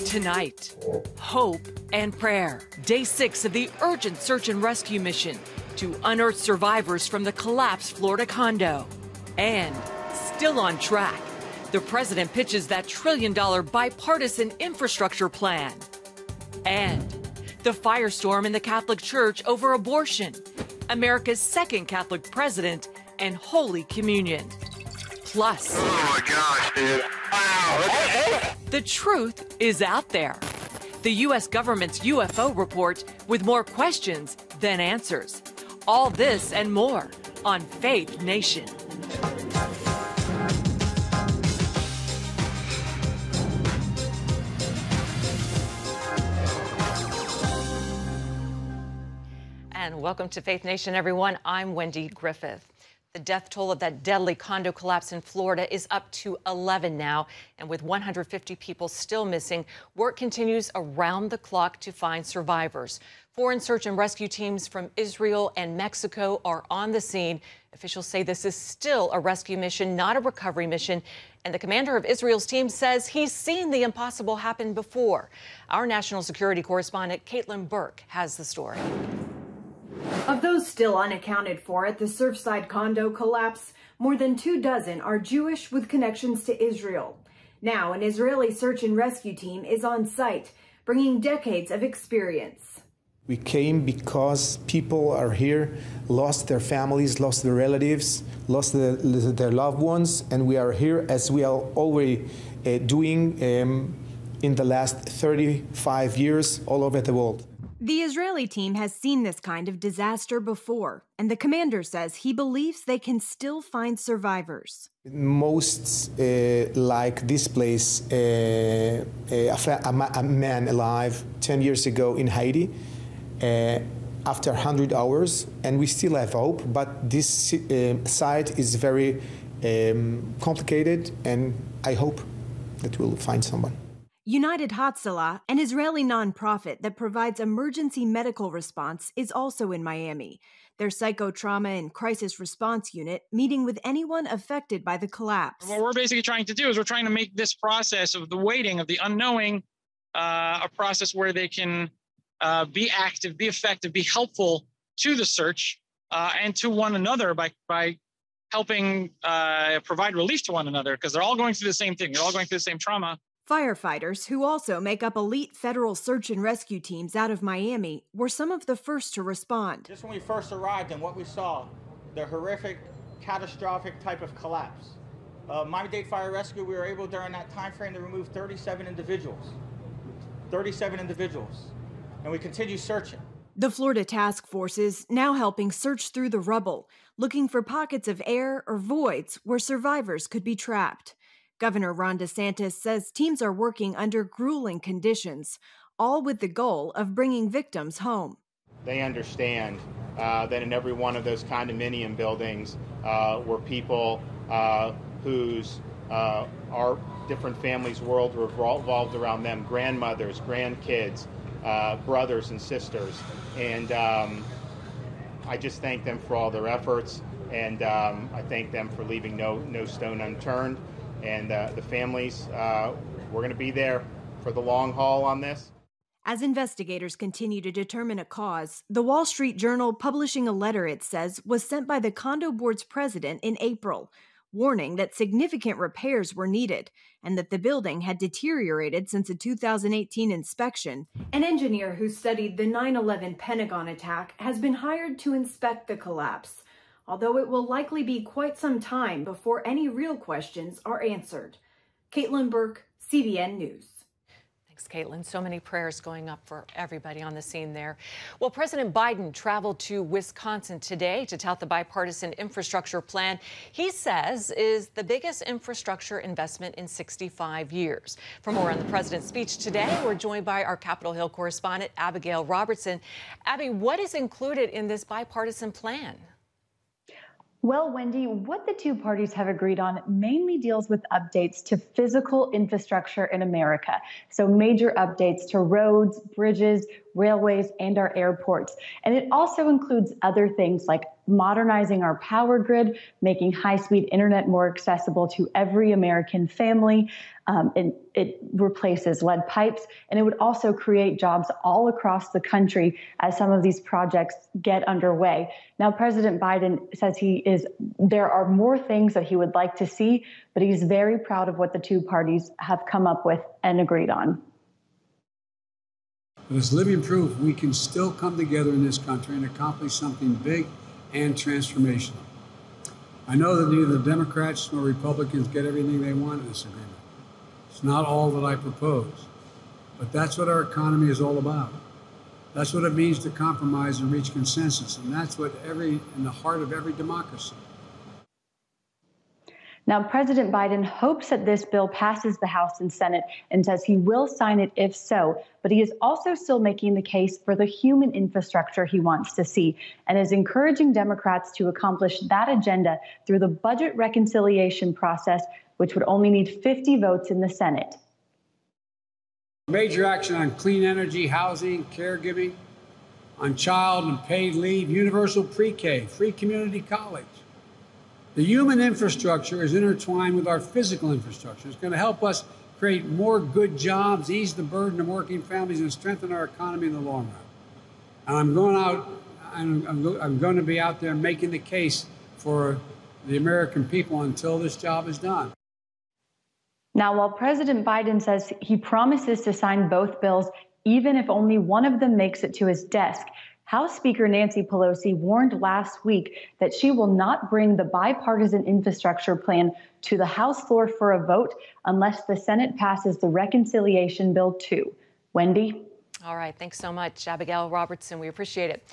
Tonight, hope and prayer. Day 6 of the urgent search and rescue mission to unearth survivors from the collapsed Florida condo. And still on track, the president pitches that trillion-dollar bipartisan infrastructure plan. And the firestorm in the Catholic Church over abortion, America's second Catholic president, and Holy Communion. Plus, oh my gosh, dude. Wow. The truth is out there. The U.S. government's UFO report with more questions than answers. All this and more on Faith Nation. And welcome to Faith Nation, everyone. I'm Wendy Griffith. The death toll of that deadly condo collapse in Florida is up to 11 now. And with 150 people still missing, work continues around the clock to find survivors. Foreign search and rescue teams from Israel and Mexico are on the scene. Officials say this is still a rescue mission, not a recovery mission. And the commander of Israel's team says he's seen the impossible happen before. Our national security correspondent, Caitlin Burke, has the story. Of those still unaccounted for at the Surfside condo collapse, more than 24 are Jewish with connections to Israel. Now, an Israeli search and rescue team is on site, bringing decades of experience. We came because people are here, lost their families, lost their relatives, lost their loved ones, and we are here as we are already doing in the last 35 years all over the world. The Israeli team has seen this kind of disaster before, and the commander says he believes they can still find survivors. Most like this place, a man alive 10 years ago in Haiti after 100 hours, and we still have hope, but this site is very complicated, and I hope that we'll find someone. United Hatzalah, an Israeli nonprofit that provides emergency medical response, is also in Miami. Their psychotrauma and crisis response unit meeting with anyone affected by the collapse. What we're basically trying to do is we're trying to make this process of the waiting, of the unknowing, a process where they can be active, be effective, be helpful to the search and to one another by helping provide relief to one another, because they're all going through the same thing. They're all going through the same trauma. Firefighters, who also make up elite federal search and rescue teams out of Miami, were some of the first to respond. Just when we first arrived and what we saw, the horrific, catastrophic type of collapse. Miami-Dade Fire Rescue, we were able during that time frame to remove 37 individuals. 37 individuals. And we continue searching. The Florida task forces now helping search through the rubble, looking for pockets of air or voids where survivors could be trapped. Governor Ron DeSantis says teams are working under grueling conditions, all with the goal of bringing victims home. They understand that in every one of those condominium buildings were people whose our different families' world revolved around them, grandmothers, grandkids, brothers and sisters. And I just thank them for all their efforts, and I thank them for leaving no stone unturned. And the families, we're going to be there for the long haul on this. As investigators continue to determine a cause, the Wall Street Journal publishing a letter, it says, was sent by the condo board's president in April, warning that significant repairs were needed and that the building had deteriorated since a 2018 inspection. An engineer who studied the 9/11 Pentagon attack has been hired to inspect the collapse, although it will likely be quite some time before any real questions are answered. Caitlin Burke, CBN News. Thanks, Caitlin. So many prayers going up for everybody on the scene there. Well, President Biden traveled to Wisconsin today to tout the bipartisan infrastructure plan he says is the biggest infrastructure investment in 65 years. For more on the president's speech today, we're joined by our Capitol Hill correspondent, Abigail Robertson. Abby, what is included in this bipartisan plan? Well, Wendy, what the two parties have agreed on mainly deals with updates to physical infrastructure in America. So major updates to roads, bridges, railways, and our airports. And it also includes other things like modernizing our power grid, making high-speed internet more accessible to every American family. It replaces lead pipes, and it would also create jobs all across the country as some of these projects get underway. Now, President Biden says there are more things that he would like to see, but he's very proud of what the two parties have come up with and agreed on. It's living proof we can still come together in this country and accomplish something big and transformational. I know that neither the Democrats nor Republicans get everything they want in this agreement. It's not all that I propose, but that's what our economy is all about. That's what it means to compromise and reach consensus, and that's what in the heart of every democracy. Now, President Biden hopes that this bill passes the House and Senate and says he will sign it if so, but he is also still making the case for the human infrastructure he wants to see and is encouraging Democrats to accomplish that agenda through the budget reconciliation process, which would only need 50 votes in the Senate. Major action on clean energy, housing, caregiving, on child and paid leave, universal pre-K, free community college. The human infrastructure is intertwined with our physical infrastructure. It's going to help us create more good jobs, ease the burden of working families, and strengthen our economy in the long run. And I'm going to be out there making the case for the American people until this job is done. Now, while President Biden says he promises to sign both bills, even if only one of them makes it to his desk, House Speaker Nancy Pelosi warned last week that she will not bring the bipartisan infrastructure plan to the House floor for a vote unless the Senate passes the reconciliation bill too. Wendy? All right. Thanks so much, Abigail Robertson. We appreciate it.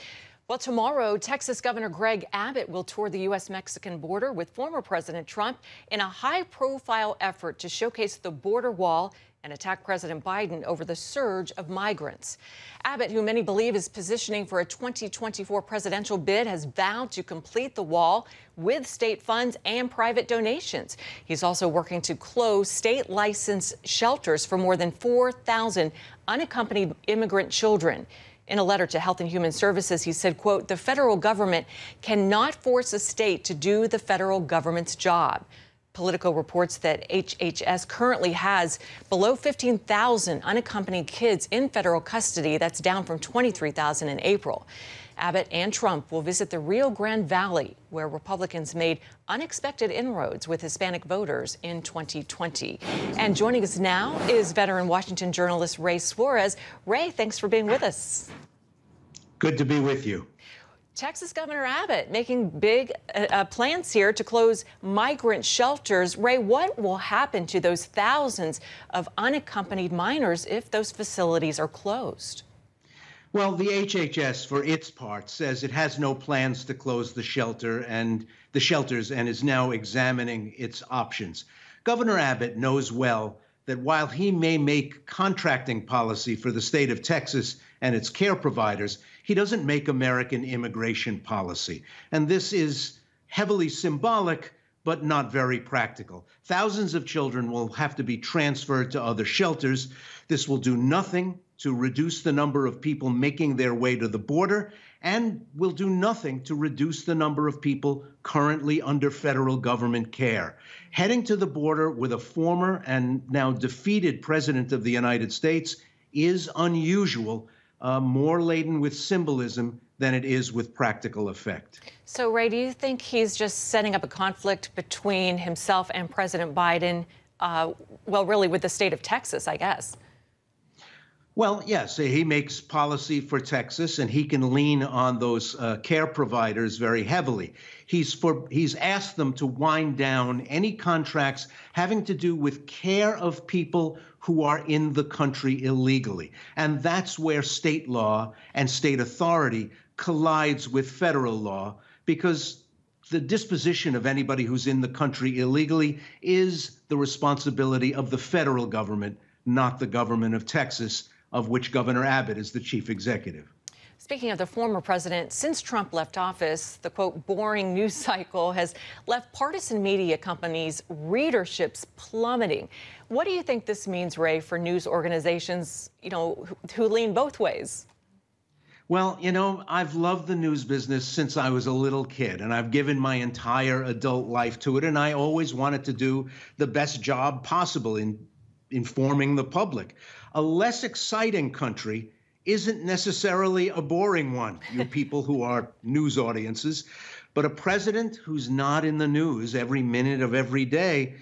Well, tomorrow, Texas Governor Greg Abbott will tour the U.S.-Mexican border with former President Trump in a high-profile effort to showcase the border wall and attack President Biden over the surge of migrants. Abbott, who many believe is positioning for a 2024 presidential bid, has vowed to complete the wall with state funds and private donations. He's also working to close state-licensed shelters for more than 4,000 unaccompanied immigrant children. In a letter to Health and Human Services, he said, quote, "The federal government cannot force a state to do the federal government's job." Politico reports that HHS currently has below 15,000 unaccompanied kids in federal custody. That's down from 23,000 in April. Abbott and Trump will visit the Rio Grande Valley, where Republicans made unexpected inroads with Hispanic voters in 2020. And joining us now is veteran Washington journalist Ray Suarez. Ray, thanks for being with us. Good to be with you. Texas Governor Abbott making big plans here to close migrant shelters. Ray, what will happen to those thousands of unaccompanied minors if those facilities are closed? Well, the HHS, for its part, says it has no plans to close the shelters and is now examining its options. Governor Abbott knows well that while he may make contracting policy for the state of Texas and its care providers, he doesn't make American immigration policy. And this is heavily symbolic, but not very practical. Thousands of children will have to be transferred to other shelters. This will do nothing to reduce the number of people making their way to the border, and will do nothing to reduce the number of people currently under federal government care. Heading to the border with a former and now defeated president of the United States is unusual, more laden with symbolism than it is with practical effect. So, Ray, do you think he's just setting up a conflict between himself and President Biden, well, really with the state of Texas, I guess? Well, yes, he makes policy for Texas, and he can lean on those care providers very heavily. He's asked them to wind down any contracts having to do with care of people who are in the country illegally. And that's where state law and state authority collides with federal law, because the disposition of anybody who's in the country illegally is the responsibility of the federal government, not the government of Texas, of which Governor Abbott is the chief executive. Speaking of the former president, since Trump left office, the, quote, boring news cycle has left partisan media companies' readerships plummeting. What do you think this means, Ray, for news organizations, who lean both ways? Well, you know, I've loved the news business since I was a little kid, and I've given my entire adult life to it, and I always wanted to do the best job possible in informing the public. A less exciting country isn't necessarily a boring one, you people who are news audiences, but a president who's not in the news every minute of every day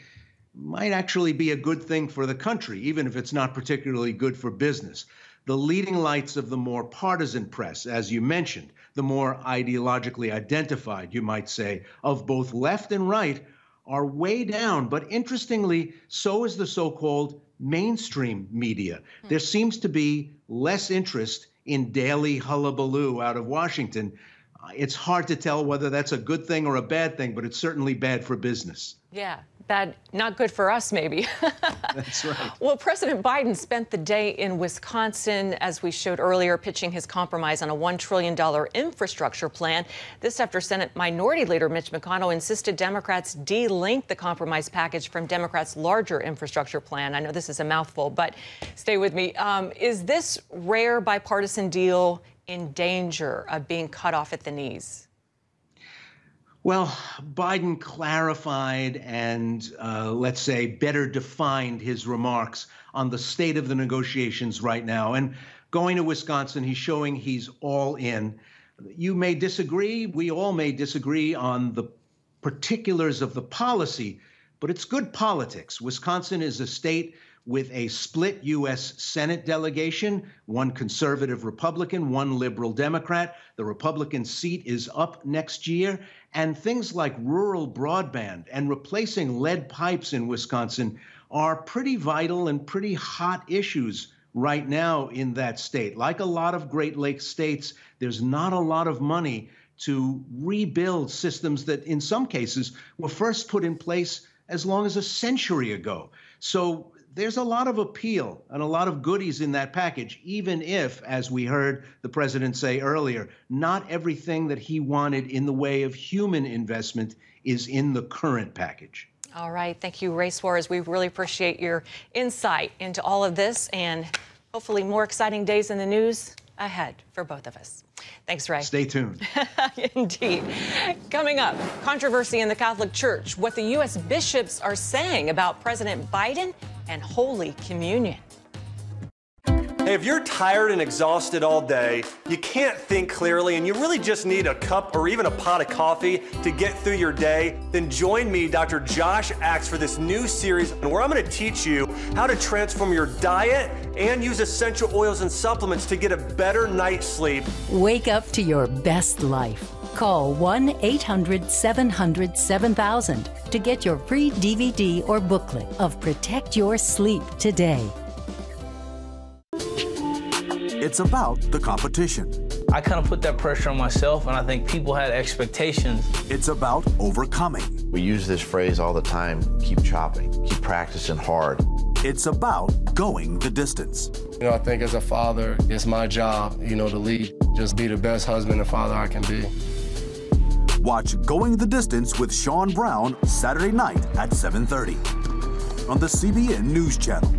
might actually be a good thing for the country, even if it's not particularly good for business. The leading lights of the more partisan press, as you mentioned, the more ideologically identified, you might say, of both left and right, are way down. But interestingly, so is the so-called mainstream media. There seems to be less interest in daily hullabaloo out of Washington. It's hard to tell whether that's a good thing or a bad thing, but it's certainly bad for business. Yeah, bad, not good for us, maybe. That's right. Well, President Biden spent the day in Wisconsin, as we showed earlier, pitching his compromise on a $1 trillion infrastructure plan. This after Senate Minority Leader Mitch McConnell insisted Democrats delink the compromise package from Democrats' larger infrastructure plan. I know this is a mouthful, but stay with me. Is this rare bipartisan deal in danger of being cut off at the knees? Well, Biden clarified and, let's say, better defined his remarks on the state of the negotiations right now. And going to Wisconsin, he's showing he's all in. You may disagree. We all may disagree on the particulars of the policy, but it's good politics. Wisconsin is a state with a split U.S. Senate delegation, one conservative Republican, one liberal Democrat. The Republican seat is up next year. And things like rural broadband and replacing lead pipes in Wisconsin are pretty vital and pretty hot issues right now in that state. Like a lot of Great Lakes states, there's not a lot of money to rebuild systems that in some cases were first put in place as long as a century ago. So there's a lot of appeal and a lot of goodies in that package, even if, as we heard the president say earlier, not everything that he wanted in the way of human investment is in the current package. All right. Thank you, Ray Suarez. We really appreciate your insight into all of this and hopefully more exciting days in the news ahead for both of us. Thanks, Ray. Stay tuned. Indeed. Coming up, controversy in the Catholic Church, what the U.S. bishops are saying about President Biden and Holy Communion. Hey, if you're tired and exhausted all day, you can't think clearly, and you really just need a cup or even a pot of coffee to get through your day, then join me, Dr. Josh Axe, for this new series where I'm going to teach you how to transform your diet and use essential oils and supplements to get a better night's sleep. Wake up to your best life. Call 1-800-700-7000 to get your free DVD or booklet of Protect Your Sleep today. It's about the competition. I kind of put that pressure on myself, and I think people had expectations. It's about overcoming. We use this phrase all the time, keep chopping, keep practicing hard. It's about going the distance. You know, I think as a father, it's my job, to lead, just be the best husband and father I can be. Watch Going the Distance with Sean Brown Saturday night at 7:30 on the CBN News Channel.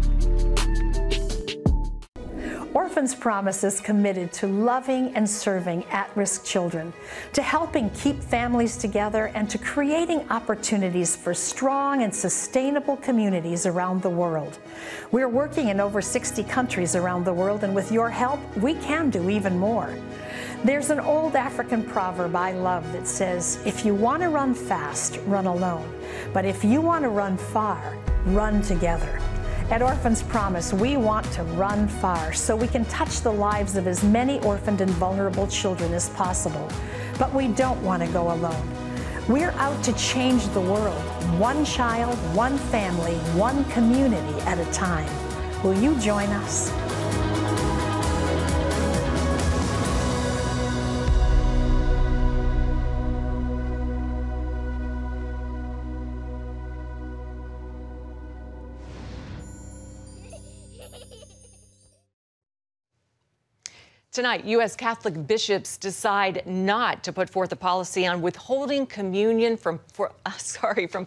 Orphans Promise is committed to loving and serving at-risk children, to helping keep families together, and to creating opportunities for strong and sustainable communities around the world. We're working in over 60 countries around the world, and with your help, we can do even more. There's an old African proverb I love that says, if you want to run fast, run alone. But if you want to run far, run together. At Orphans Promise, we want to run far so we can touch the lives of as many orphaned and vulnerable children as possible. But we don't want to go alone. We're out to change the world, one child, one family, one community at a time. Will you join us? Tonight, U.S. Catholic bishops decide not to put forth a policy on withholding communion from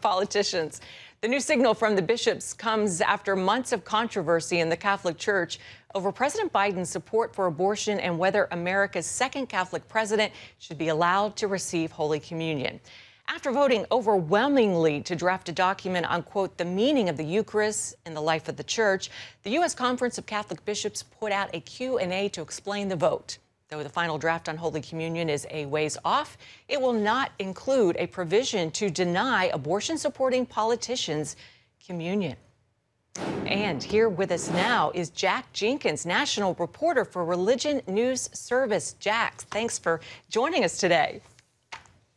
politicians. The new signal from the bishops comes after months of controversy in the Catholic Church over President Biden's support for abortion and whether America's second Catholic president should be allowed to receive Holy Communion. After voting overwhelmingly to draft a document on, quote, the meaning of the Eucharist in the life of the Church, the U.S. Conference of Catholic Bishops put out a Q&A to explain the vote. Though the final draft on Holy Communion is a ways off, it will not include a provision to deny abortion-supporting politicians communion. And here with us now is Jack Jenkins, national reporter for Religion News Service. Jack, thanks for joining us today.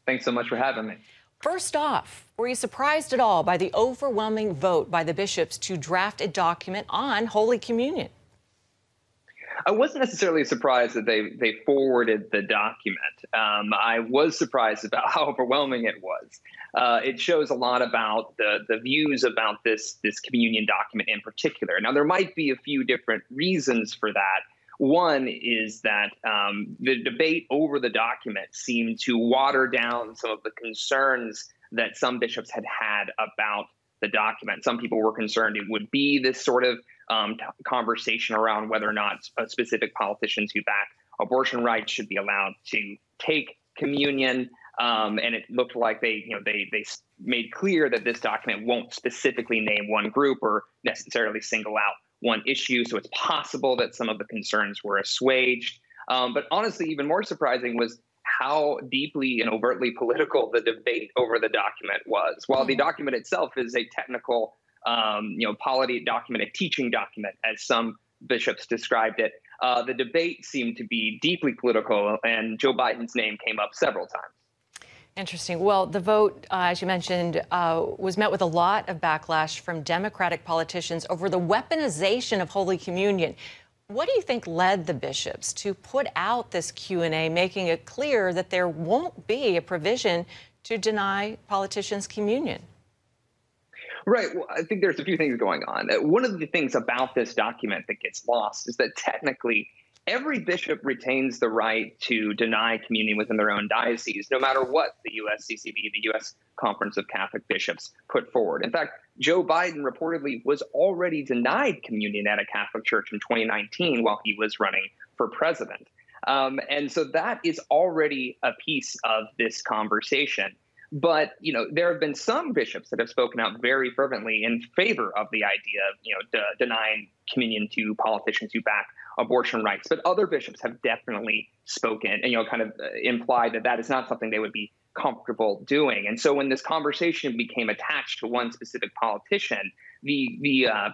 Thanks so much for having me. First off, were you surprised at all by the overwhelming vote by the bishops to draft a document on Holy Communion? I wasn't necessarily surprised that they forwarded the document. I was surprised about how overwhelming it was. It shows a lot about the views about this communion document in particular. Now, there might be a few different reasons for that. One is that the debate over the document seemed to water down some of the concerns that some bishops had about the document. Some people were concerned it would be this sort of conversation around whether or not specific politicians who back abortion rights should be allowed to take communion. And it looked like they made clear that this document won't specifically name one group or necessarily single out one issue. So it's possible that some of the concerns were assuaged. But honestly, even more surprising was how deeply and overtly political the debate over the document was. While the document itself is a technical, polity document, a teaching document, as some bishops described it, the debate seemed to be deeply political, and Joe Biden's name came up several times. Interesting. Well, the vote, as you mentioned, was met with a lot of backlash from Democratic politicians over the weaponization of Holy Communion. What do you think led the bishops to put out this Q&A, making it clear that there won't be a provision to deny politicians communion? Right. Well, I think there's a few things going on. One of the things about this document that gets lost is that technically every bishop retains the right to deny communion within their own diocese, no matter what the USCCB, the U.S. Conference of Catholic Bishops, put forward. In fact, Joe Biden reportedly was already denied communion at a Catholic church in 2019 while he was running for president. And so that is already a piece of this conversation. But, there have been some bishops that have spoken out very fervently in favor of the idea of, denying communion to politicians who back abortion rights. But other bishops have definitely spoken and, kind of implied that that is not something they would be comfortable doing. And so when this conversation became attached to one specific politician, the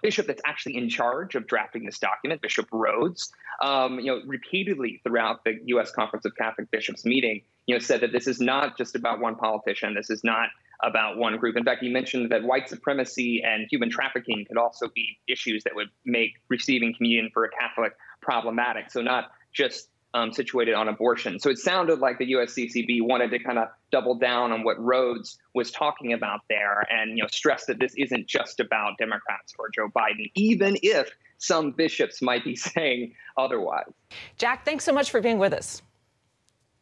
bishop that's actually in charge of drafting this document, Bishop Rhodes, repeatedly throughout the U.S. Conference of Catholic Bishops meeting, said that this is not just about one politician. This is not about one group. In fact, he mentioned that white supremacy and human trafficking could also be issues that would make receiving communion for a Catholic problematic. So not just situated on abortion. So it sounded like the USCCB wanted to kind of double down on what Rhodes was talking about there and, stress that this isn't just about Democrats or Joe Biden, even if some bishops might be saying otherwise. Jack, thanks so much for being with us.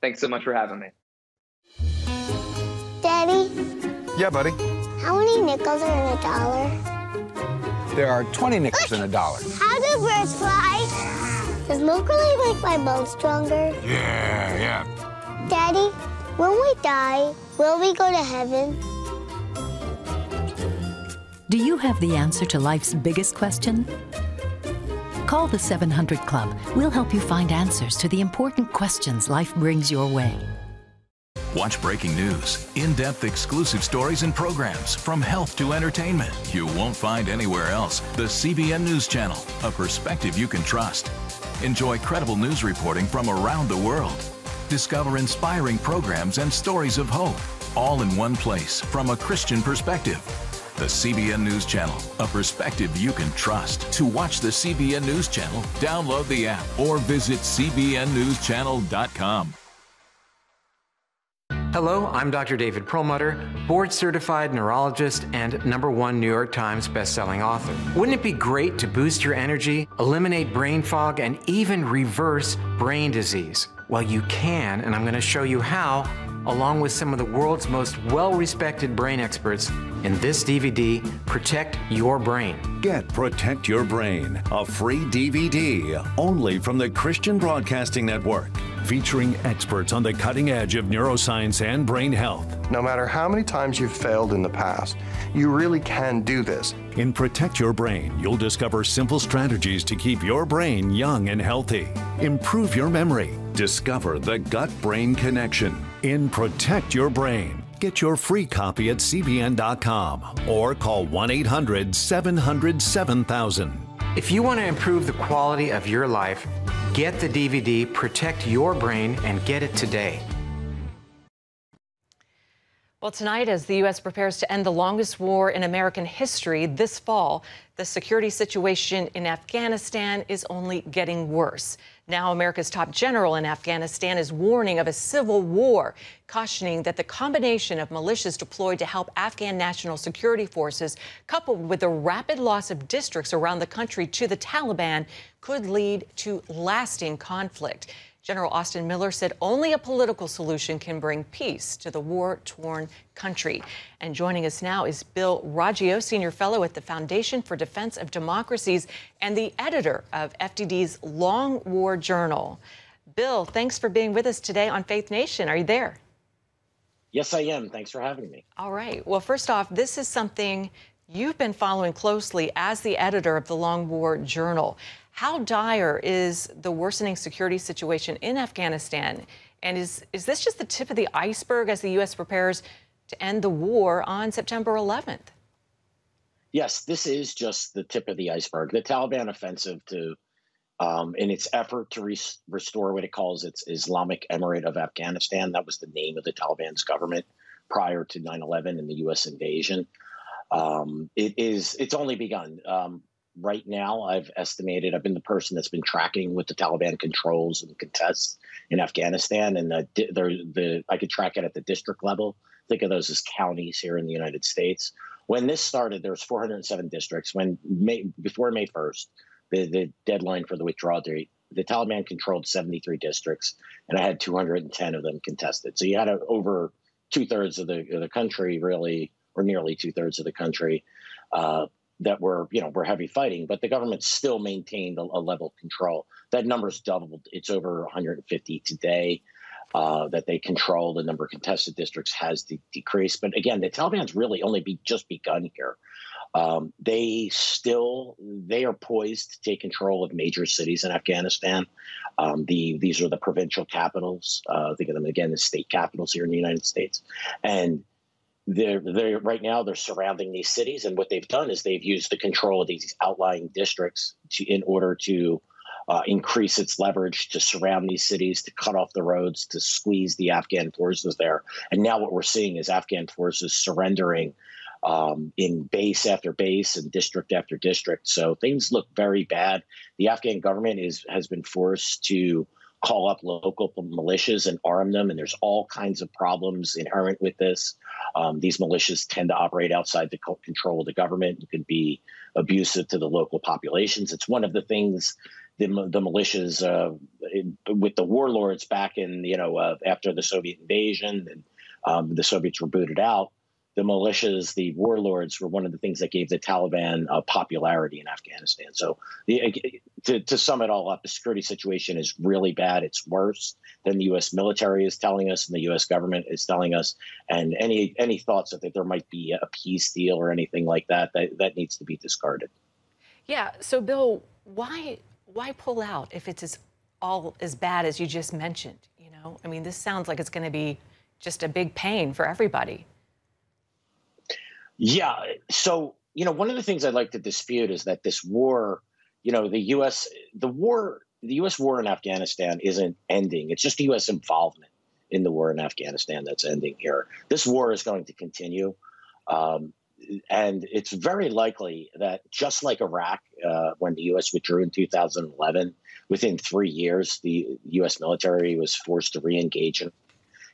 Thanks so much for having me. Daddy? Yeah, buddy? How many nickels are in a dollar? There are 20 nickels in a dollar. How do birds fly? Does milk really make my bones stronger? Yeah. Daddy, when we die, will we go to heaven? Do you have the answer to life's biggest question? Call the 700 Club. We'll help you find answers to the important questions life brings your way. Watch breaking news, in-depth exclusive stories and programs from health to entertainment you won't find anywhere else. The CBN News Channel, a perspective you can trust. Enjoy credible news reporting from around the world. Discover inspiring programs and stories of hope, all in one place from a Christian perspective. The CBN News Channel, a perspective you can trust. To watch the CBN News Channel, download the app or visit cbnnewschannel.com. Hello, I'm Dr. David Perlmutter, board-certified neurologist and #1 New York Times bestselling author. Wouldn't it be great to boost your energy, eliminate brain fog, and even reverse brain disease? Well, you can, and I'm going to show you how, along with some of the world's most well-respected brain experts, in this DVD, Protect Your Brain. Get Protect Your Brain, a free DVD only from the Christian Broadcasting Network, featuring experts on the cutting edge of neuroscience and brain health. No matter how many times you've failed in the past, you really can do this. In Protect Your Brain, you'll discover simple strategies to keep your brain young and healthy. Improve your memory. Discover the gut-brain connection. In Protect Your Brain. Get your free copy at cbn.com or call 1-800-700-7000. If you want to improve the quality of your life, get the DVD Protect Your Brain and get it today. Well, tonight, as the U.S. prepares to end the longest war in American history this fall, the security situation in Afghanistan is only getting worse. Now, America's top general in Afghanistan is warning of a civil war, cautioning that the combination of militias deployed to help Afghan national security forces, coupled with the rapid loss of districts around the country to the Taliban, could lead to lasting conflict. General Austin Miller said only a political solution can bring peace to the war-torn country. And joining us now is Bill Raggio, Senior Fellow at the Foundation for Defense of Democracies and the editor of FDD's Long War Journal. Bill, thanks for being with us today on Faith Nation. Are you there? Yes, I am. Thanks for having me. All right. Well, first off, this is something you've been following closely as the editor of the Long War Journal. How dire is the worsening security situation in Afghanistan? And is this just the tip of the iceberg as the U.S. prepares to end the war on September 11th? Yes, this is just the tip of the iceberg. The Taliban offensive in its effort to restore what it calls its Islamic Emirate of Afghanistan. That was the name of the Taliban's government prior to 9/11 and the U.S. invasion. It's only begun. Right now, I've been the person that's been tracking what the Taliban controls and contests in Afghanistan, and I could track it at the district level. Think of those as counties here in the United States. When this started, there was 407 districts. Before May 1st, the deadline for the withdrawal date, the Taliban controlled 73 districts, and I had 210 of them contested. So you had over 2/3 of the country, really, or nearly 2/3 of the country, that were heavy fighting, but the government still maintained a level of control. That number's doubled. It's over 150 today that they control. The number of contested districts has decreased. But again, the Taliban's really only just begun here. They are poised to take control of major cities in Afghanistan. These are the provincial capitals. Think of them again as state capitals here in the United States. And they're right now they're surrounding these cities, and what they've done is they've used the control of these outlying districts in order to increase its leverage to surround these cities, to cut off the roads, to squeeze the Afghan forces there. And now what we're seeing is Afghan forces surrendering in base after base and district after district. So things look very bad. The Afghan government has been forced to call up local militias and arm them. And there's all kinds of problems inherent with this. These militias tend to operate outside the control of the government and can be abusive to the local populations. It's one of the things the militias with the warlords back in, after the Soviet invasion and the Soviets were booted out. The militias, the warlords, were one of the things that gave the Taliban popularity in Afghanistan. So to sum it all up, the security situation is really bad. It's worse than the U.S. military is telling us and the U.S. government is telling us. And any thoughts that there might be a peace deal or anything like that needs to be discarded. Yeah. So, Bill, why pull out if it's all as bad as you just mentioned? I mean, this sounds like it's going to be just a big pain for everybody. Yeah. So, one of the things I'd like to dispute is that this war, the U.S. war in Afghanistan isn't ending. It's just the U.S. involvement in the war in Afghanistan that's ending here. This war is going to continue. And it's very likely that just like Iraq, when the U.S. withdrew in 2011, within 3 years, the U.S. military was forced to re-engage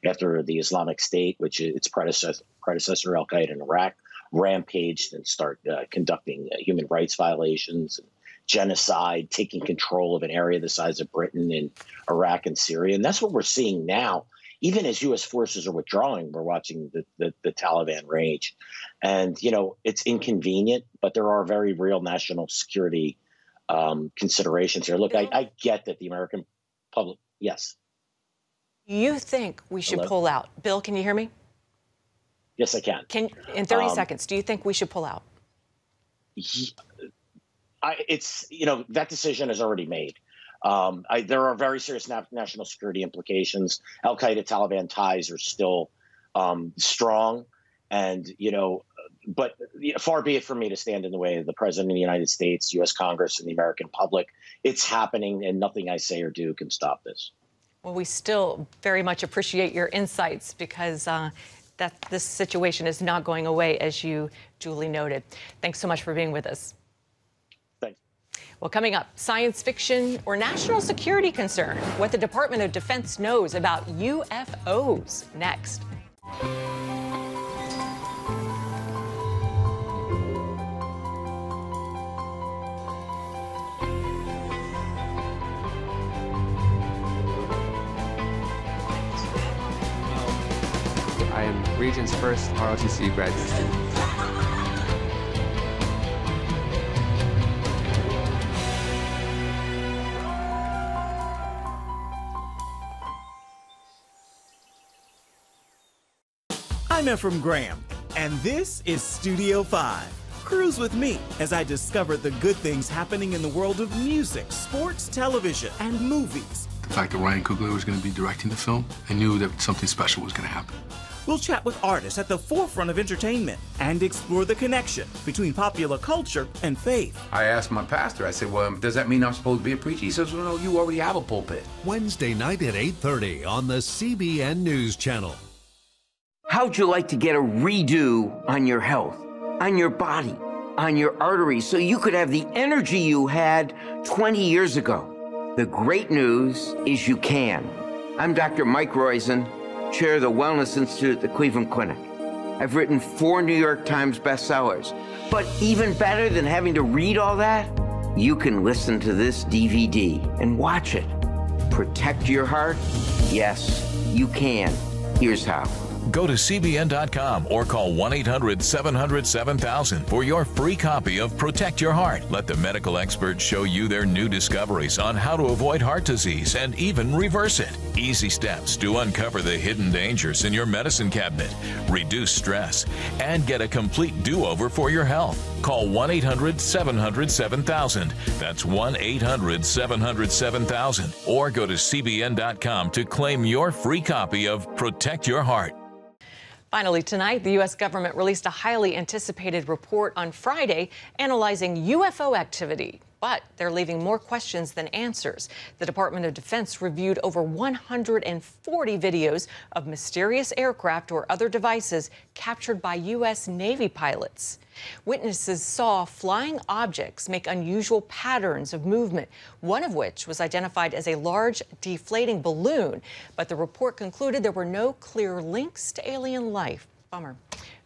after the Islamic State, which is its predecessor Al-Qaeda in Iraq, rampaged and start conducting human rights violations and genocide, taking control of an area the size of Britain in Iraq and Syria. And that's what we're seeing now. even as U.S. forces are withdrawing, we're watching the Taliban rage. And, it's inconvenient, but there are very real national security considerations here. Look, I get that the American public, yes. You think we should pull out? Bill, can you hear me? Yes, I can. In 30 seconds, do you think we should pull out? That decision is already made. There are very serious national security implications. Al-Qaeda Taliban ties are still strong, and but far be it from me to stand in the way of the President of the United States, U.S. Congress, and the American public. It's happening, and nothing I say or do can stop this. Well, we still very much appreciate your insights, because that this situation is not going away, as you duly noted. Thanks so much for being with us. Thanks. Well, coming up, science fiction or national security concern, what the Department of Defense knows about UFOs, next. I am Region's first ROTC graduate student. I'm Ephraim Graham, and this is Studio 5. Cruise with me as I discover the good things happening in the world of music, sports, television, and movies. The fact that Ryan Coogler was going to be directing the film, I knew that something special was going to happen. We'll chat with artists at the forefront of entertainment and explore the connection between popular culture and faith. I asked my pastor, I said, well, does that mean I'm supposed to be a preacher? He says, well, no, you already have a pulpit. Wednesday night at 8:30 on the CBN News Channel. How'd you like to get a redo on your health, on your body, on your arteries, so you could have the energy you had 20 years ago? The great news is you can. I'm Dr. Mike Roizen, chair of the Wellness Institute at the Cleveland Clinic. I've written 4 New York Times bestsellers. But even better than having to read all that, you can listen to this DVD and watch it. Protect your heart? Yes, you can. Here's how. Go to CBN.com or call 1-800-700-7000 for your free copy of Protect Your Heart. Let the medical experts show you their new discoveries on how to avoid heart disease and even reverse it. Easy steps to uncover the hidden dangers in your medicine cabinet, reduce stress, and get a complete do-over for your health. Call 1-800-700-7000. That's 1-800-700-7000. Or go to CBN.com to claim your free copy of Protect Your Heart. Finally, tonight, the U.S. government released a highly anticipated report on Friday analyzing UFO activity. But they're leaving more questions than answers. The Department of Defense reviewed over 140 videos of mysterious aircraft or other devices captured by U.S. Navy pilots. Witnesses saw flying objects make unusual patterns of movement, one of which was identified as a large deflating balloon. But the report concluded there were no clear links to alien life. Bummer.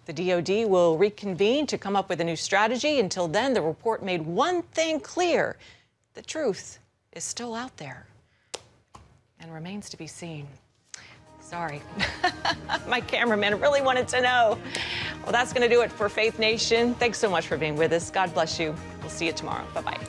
The DoD will reconvene to come up with a new strategy. Until then, the report made one thing clear. The truth is still out there and remains to be seen. Sorry. My cameraman really wanted to know. Well, that's going to do it for Faith Nation. Thanks so much for being with us. God bless you. We'll see you tomorrow. Bye-bye.